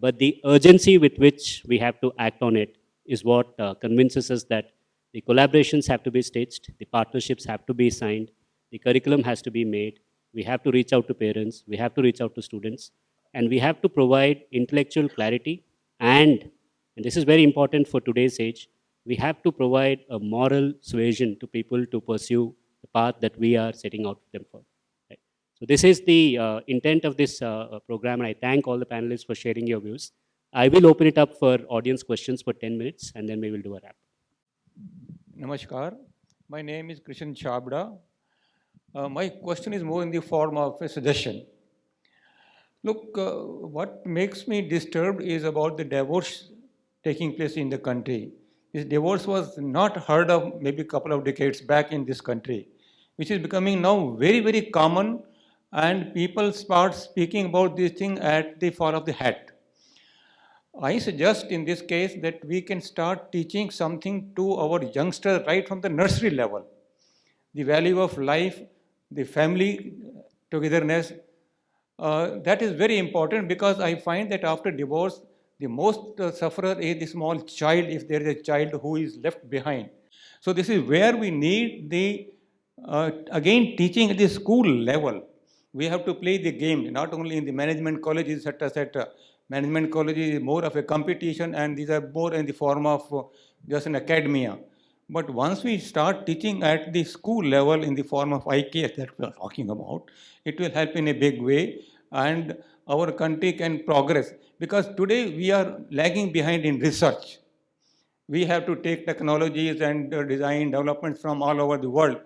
But the urgency with which we have to act on it is what convinces us that the collaborations have to be staged, the partnerships have to be signed, the curriculum has to be made, we have to reach out to parents, we have to reach out to students, and we have to provide intellectual clarity and this is very important for today's age, we have to provide a moral suasion to people to pursue the path that we are setting out them for. Right? So this is the intent of this program, and I thank all the panelists for sharing your views. I will open it up for audience questions for 10 minutes, and then we will do a wrap. Namaskar. My name is Krishan Chabda. My question is more in the form of a suggestion. Look, what makes me disturbed is about the divorce taking place in the country. This divorce was not heard of maybe a couple of decades back in this country, which is becoming now very, very common, and people start speaking about this thing at the fall of the hat. I suggest in this case that we can start teaching something to our youngsters right from the nursery level. The value of life, the family togetherness, that is very important, because I find that after divorce, the most sufferer is the small child, if there is a child who is left behind. So this is where we need the, again, teaching at the school level. We have to play the game, not only in the management colleges, etc., etc. Management colleges is more of a competition, and these are more in the form of just an academia. But once we start teaching at the school level in the form of IKS that we are talking about, it will help in a big way, and our country can progress. Because today we are lagging behind in research. We have to take technologies and design developments from all over the world,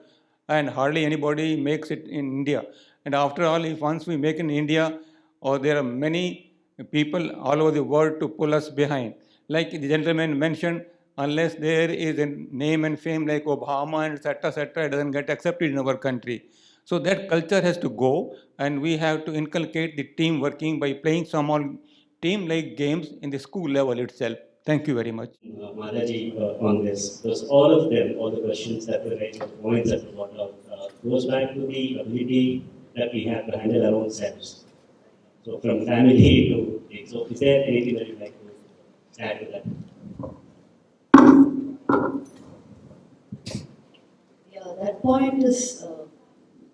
and hardly anybody makes it in India. And after all, if once we make in India, or there are many people all over the world to pull us behind. Like the gentleman mentioned, unless there is a name and fame like Obama and etc., it doesn't get accepted in our country. So that culture has to go, and we have to inculcate the team working by playing some team-like games in the school level itself. Thank you very much. Madaji, on this, because all of them, all the questions that were raised, the points that were brought out, goes back to the ability that we have to handle our own selves. So from family to, so is there anything that you'd like to add to that? Yeah, that point is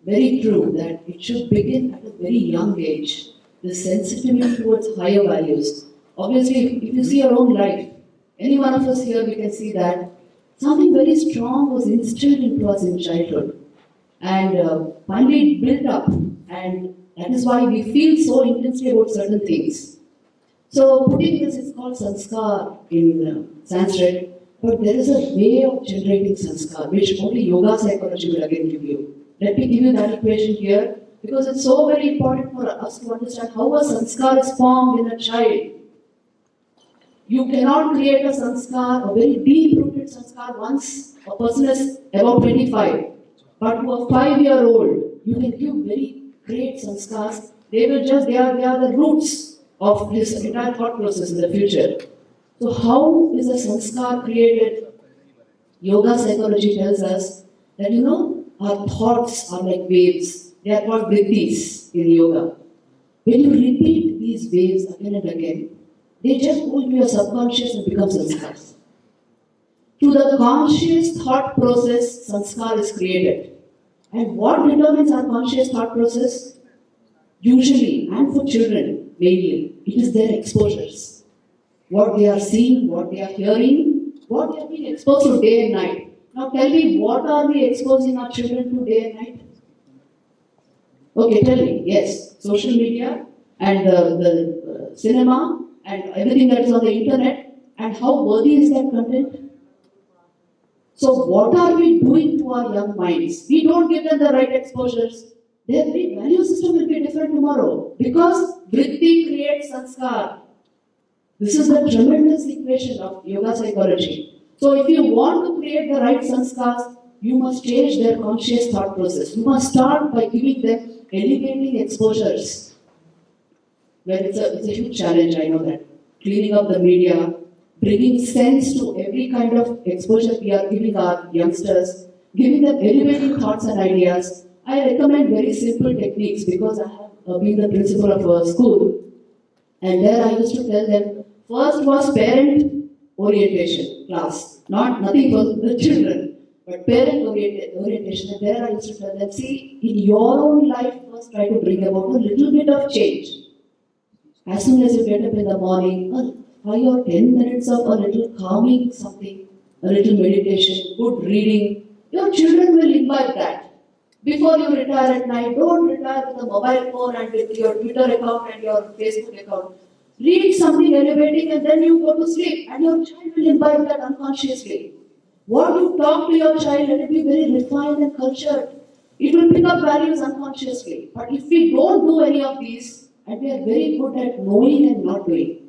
very true, that it should begin at a very young age. The sensitivity towards higher values. Obviously, if you see your own life, any one of us here, we can see that something very strong was instilled into us in childhood. And finally it built up, and that is why we feel so intensely about certain things. So putting this is called sanskar in Sanskrit, but there is a way of generating sanskar, which only yoga psychology will again give you. Let me give you that equation here, because it's so very important for us to understand how a sanskar is formed in a child. You cannot create a sanskar, a very deep-rooted sanskar, once a person is about 25. But to a 5-year-old, you can give very great sanskars. They are the roots of his entire thought process in the future. So how is a sanskar created? Yoga psychology tells us that, our thoughts are like waves. They are called vriddhis in yoga. When you repeat these waves again and again, they just go into your subconscious and become sanskars. To the conscious thought process, sanskar is created. And what determines our conscious thought process? Usually, and for children mainly, it is their exposures. What they are seeing, what they are hearing, what they are being exposed to day and night. Now tell me, what are we exposing our children to day and night? Okay, tell me. Yes, social media and the cinema and everything that is on the internet. And how worthy is that content? So what are we doing to our young minds? We don't give them the right exposures. Their value system will be different tomorrow because vritti creates sanskar. This is the tremendous equation of yoga psychology. So if you want to create the right sanskars, you must change their conscious thought process. You must start by giving them elevating exposures. Well, it's a huge challenge, I know that. Cleaning up the media, bringing sense to every kind of exposure we are giving our youngsters, giving them elevating thoughts and ideas. I recommend very simple techniques because I have been the principal of a school, and there I used to tell them, first was parent orientation class, nothing for the children, but parent orientation. And there I used to tell them, see, in your own life, first try to bring about a little bit of change. As soon as you get up in the morning, 5 or 10 minutes of a little calming something, a little meditation, good reading, your children will imbibe that. Before you retire at night, don't retire with a mobile phone and with your Twitter account and your Facebook account. Read something elevating and then you go to sleep and your child will imbibe that unconsciously. What you talk to your child, let it be very refined and cultured. It will pick up values unconsciously. But if we don't do any of these, and we are very good at knowing and not doing.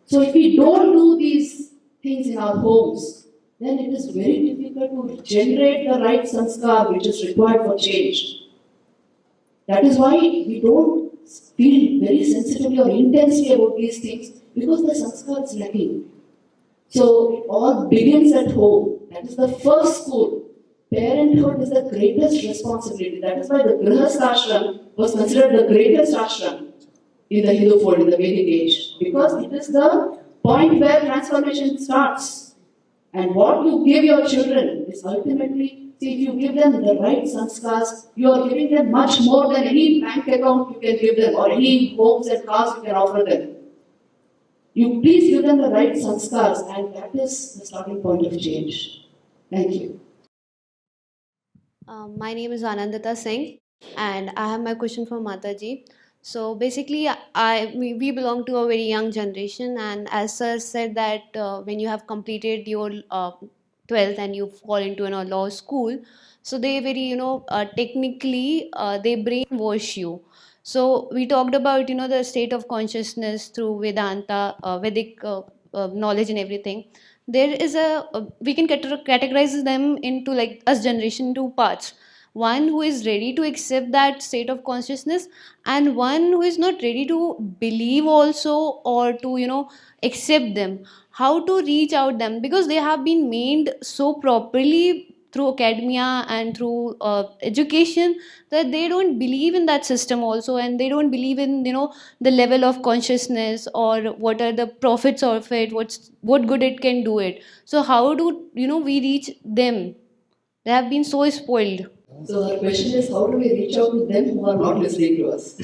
So if we don't do these things in our homes, then it is very difficult to generate the right sanskar which is required for change. That is why we don't feel very sensitively or intensely about these things because the sanskar is lacking. So it all begins at home. That is the first school. Parenthood is the greatest responsibility. That is why the Grihastha ashram was considered the greatest ashram in the Hindu fold in the Vedic age. Because it is the point where transformation starts. And what you give your children is ultimately, see, if you give them the right sanskars, you are giving them much more than any bank account you can give them or any homes and cars you can offer them. You please give them the right sanskars, and that is the starting point of change. Thank you. My name is Anandita Singh, and I have my question for Mataji. So basically, we belong to a very young generation, and as sir said that when you have completed your 12th and you fall into a law school, so they very technically they brainwash you. So we talked about the state of consciousness through Vedanta, Vedic knowledge and everything. There is we can categorize them into like us generation two parts. One who is ready to accept that state of consciousness, and one who is not ready to believe also, or to accept them. How to reach out them, because they have been made so properly through academia and through education, that they don't believe in that system also, and they don't believe in the level of consciousness, or what are the profits of it, what good it can do it. So how do we reach them? They have been so spoiled. So her question is, how do we reach out to them who are not listening to us?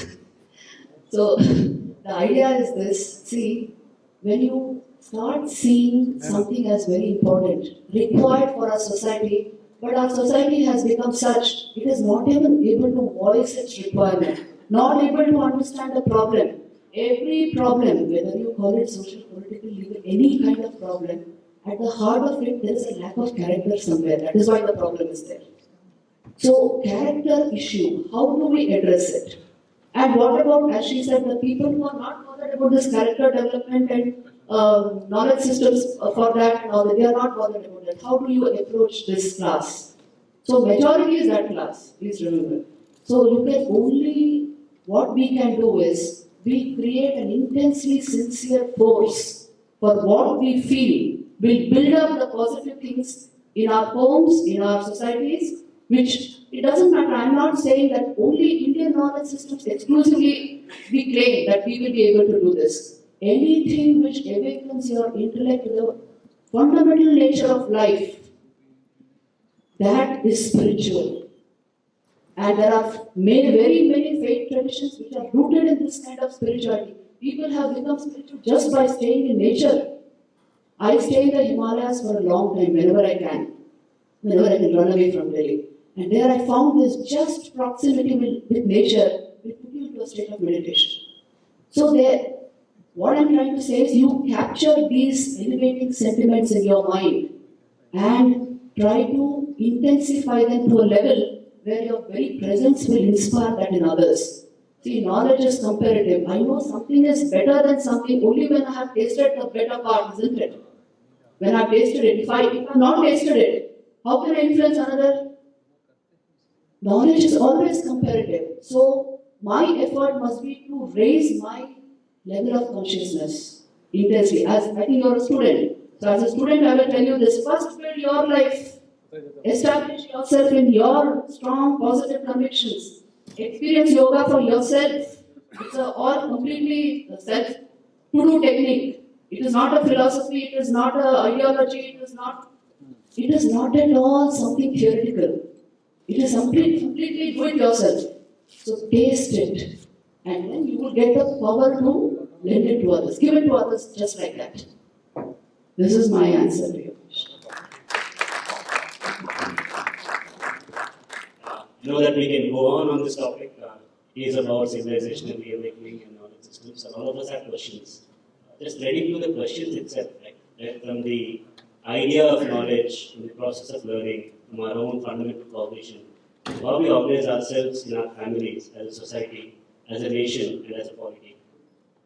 So the idea is this, see, when you start seeing something as very important, required for our society, but our society has become such, it is not even able to voice its requirement, not able to understand the problem. Every problem, whether you call it social, political, legal, any kind of problem, at the heart of it, there is a lack of character somewhere. That is why the problem is there. So, character issue, how do we address it? And what about, as she said, the people who are not bothered about this character development and knowledge systems for that and all that, they are not bothered about that. How do you approach this class? So, majority is that class, please remember. So, you can only, what we can do is, we create an intensely sincere force for what we feel will build up the positive things in our homes, in our societies, which it doesn't matter. I'm not saying that only Indian knowledge systems exclusively we claim that we will be able to do this. Anything which awakens your intellect to the fundamental nature of life, that is spiritual. And there are very many faith traditions which are rooted in this kind of spirituality. People have become spiritual just by staying in nature. I stay in the Himalayas for a long time, whenever I can. whenever I can run away from Delhi. And there I found this just proximity with nature will put you into a state of meditation. So there, what I'm trying to say is you capture these elevating sentiments in your mind and try to intensify them to a level where your very presence will inspire that in others. See, knowledge is comparative. I know something is better than something only when I have tasted the better part, isn't it? When I've tasted it. If I have not tasted it, how can I influence another? Knowledge is always comparative. So my effort must be to raise my level of consciousness intensely. As I think you're a student. So as a student, I will tell you this. First build your life. Establish yourself in your strong positive convictions. Experience yoga for yourself. It's all completely self-to-do technique. It is not a philosophy, it is not an ideology, it is not at all something theoretical. It is completely do it yourself. So taste it. And then you will get the power to lend it to others. Give it to others just like that. This is my answer to your question. I know that we can go on this topic. It is about civilizational reawakening and knowledge systems. So all of us have questions. Just ready to the questions itself, right? From the idea of knowledge, from the process of learning, from our own fundamental cognition, how we organize ourselves in our families, as a society, as a nation, and as a polity.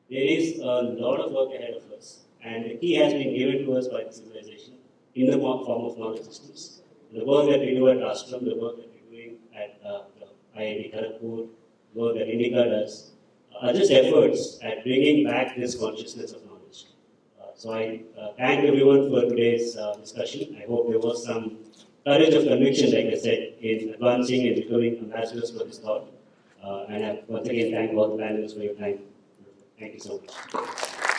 There is a lot of work ahead of us, and the key has been given to us by the civilization in the form of knowledge systems. The work that we do at Ashram, the work that we're doing at IIT Kharagpur, the work that Indica does, are just efforts at bringing back this consciousness of knowledge. So I thank everyone for today's discussion. I hope there was some courage of conviction, like I said, in advancing and becoming ambassadors for this thought. And I once again thank all the panelists for your time. Thank you so much.